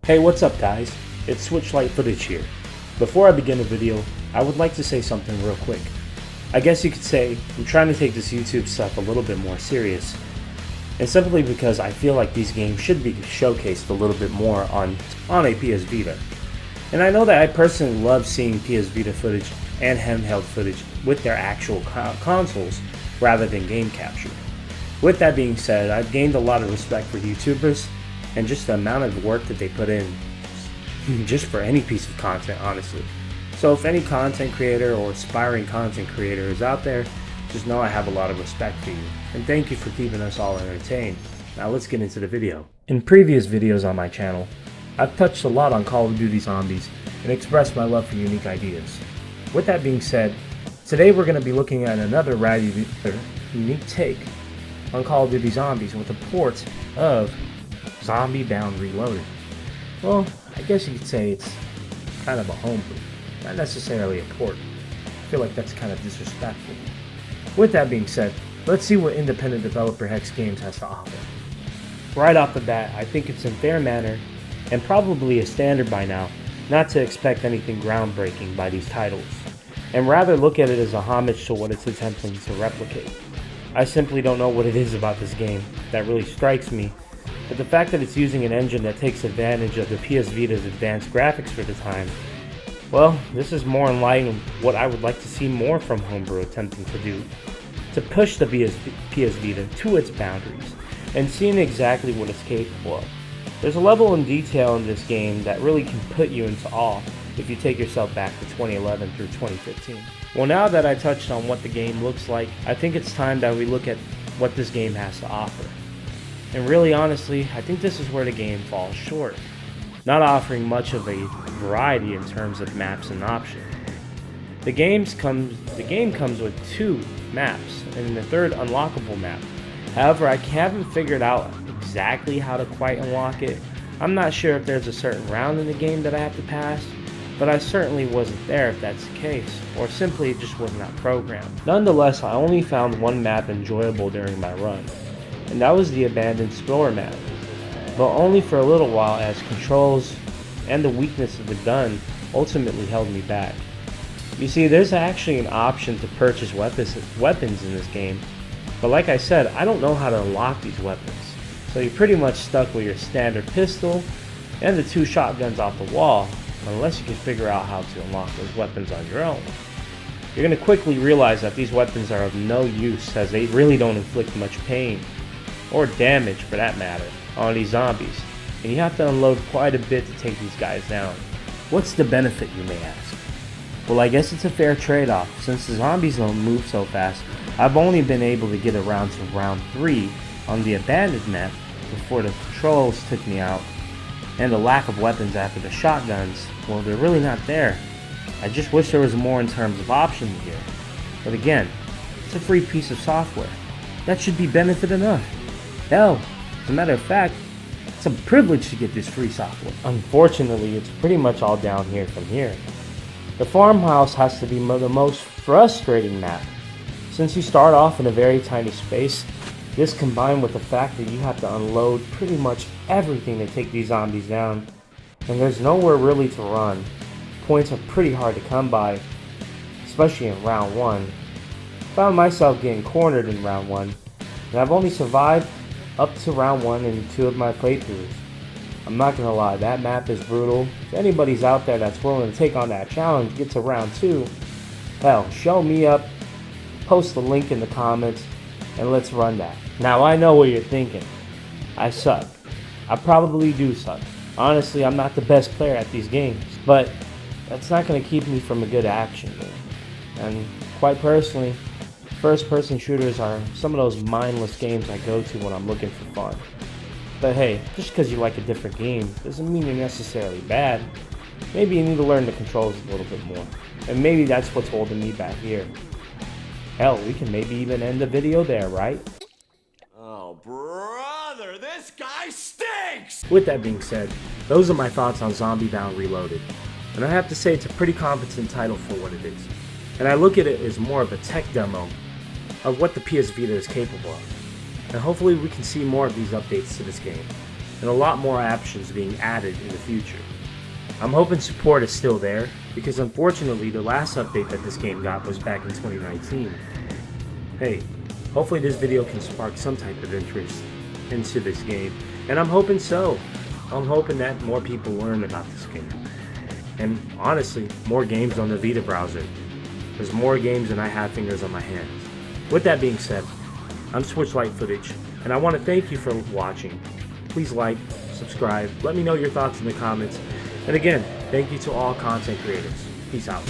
Hey, what's up guys? It's Switchlight Footage here. Before I begin the video, I would like to say something real quick. I guess you could say I'm trying to take this YouTube stuff a little bit more serious. And simply because I feel like these games should be showcased a little bit more on a PS Vita. And I know that I personally love seeing PS Vita footage and handheld footage with their actual consoles rather than game capture. With that being said, I've gained a lot of respect for YouTubers and just the amount of work that they put in just for any piece of content, honestly. So if any content creator or aspiring content creator is out there, just know I have a lot of respect for you, and thank you for keeping us all entertained. Now let's get into the video. In previous videos on my channel, I've touched a lot on Call of Duty Zombies and expressed my love for unique ideas. With that being said, today we're going to be looking at another unique take on Call of Duty Zombies with a port of Zombie Bound Reloaded. Well, I guess you could say it's kind of a homebrew, not necessarily a port. I feel like that's kind of disrespectful. With that being said, let's see what independent developer Hex Games has to offer. Right off the bat, I think it's in fair manner, and probably a standard by now, not to expect anything groundbreaking by these titles, and rather look at it as a homage to what it's attempting to replicate. I simply don't know what it is about this game that really strikes me, but the fact that it's using an engine that takes advantage of the PS Vita's advanced graphics for the time, well, this is more in line with what I would like to see more from Homebrew attempting to do, to push the PS Vita to its boundaries, and seeing exactly what it's capable of. There's a level in detail in this game that really can put you into awe if you take yourself back to 2011 through 2015. Well, now that I touched on what the game looks like, I think it's time that we look at what this game has to offer. And really honestly, I think this is where the game falls short, not offering much of a variety in terms of maps and options. The game comes with 2 maps and the third unlockable map. However, I haven't figured out exactly how to quite unlock it. I'm not sure if there's a certain round in the game that I have to pass, but I certainly wasn't there if that's the case, or simply it just was not programmed. Nonetheless, I only found one map enjoyable during my run, and that was the abandoned store map, but only for a little while, as controls and the weakness of the gun ultimately held me back. You see, there's actually an option to purchase weapons in this game, but like I said, I don't know how to unlock these weapons, so you're pretty much stuck with your standard pistol and the 2 shotguns off the wall, unless you can figure out how to unlock those weapons on your own. You're going to quickly realize that these weapons are of no use, as they really don't inflict much pain, or damage for that matter, on these zombies, and you have to unload quite a bit to take these guys down. What's the benefit, you may ask? Well, I guess it's a fair trade-off. Since the zombies don't move so fast, I've only been able to get around to round 3 on the abandoned map before the controls took me out, and the lack of weapons after the shotguns, well, they're really not there. I just wish there was more in terms of options here. But again, it's a free piece of software. That should be benefit enough. Hell, as a matter of fact, it's a privilege to get this free software. Unfortunately, it's pretty much all down here from here. The farmhouse has to be the most frustrating map. Since you start off in a very tiny space, this combined with the fact that you have to unload pretty much everything to take these zombies down, and there's nowhere really to run. Points are pretty hard to come by, especially in round 1. Found myself getting cornered in round 1, and I've only survived up to round 1 in 2 of my playthroughs. I'm not gonna lie, that map is brutal. If anybody's out there that's willing to take on that challenge, get to round 2, hell, show me up, post the link in the comments, and let's run that. Now I know what you're thinking. I suck. I probably do suck. Honestly, I'm not the best player at these games, but that's not gonna keep me from a good action game. And quite personally, first-person shooters are some of those mindless games I go to when I'm looking for fun. But hey, just because you like a different game doesn't mean you're necessarily bad. Maybe you need to learn the controls a little bit more, and maybe that's what's holding me back here. Hell, we can maybe even end the video there, right? Oh, brother, this guy stinks! With that being said, those are my thoughts on Zombie Bound Reloaded, and I have to say it's a pretty competent title for what it is, and I look at it as more of a tech demo of what the PS Vita is capable of. And hopefully we can see more of these updates to this game. and a lot more options being added in the future. I'm hoping support is still there, because unfortunately the last update that this game got was back in 2019. Hey, hopefully this video can spark some type of interest into this game, and I'm hoping so. I'm hoping that more people learn about this game. And honestly, more games on the Vita browser. There's more games than I have fingers on my hands. With that being said, I'm Switchlight Footage, and I want to thank you for watching. Please like, subscribe, let me know your thoughts in the comments. And again, thank you to all content creators. Peace out.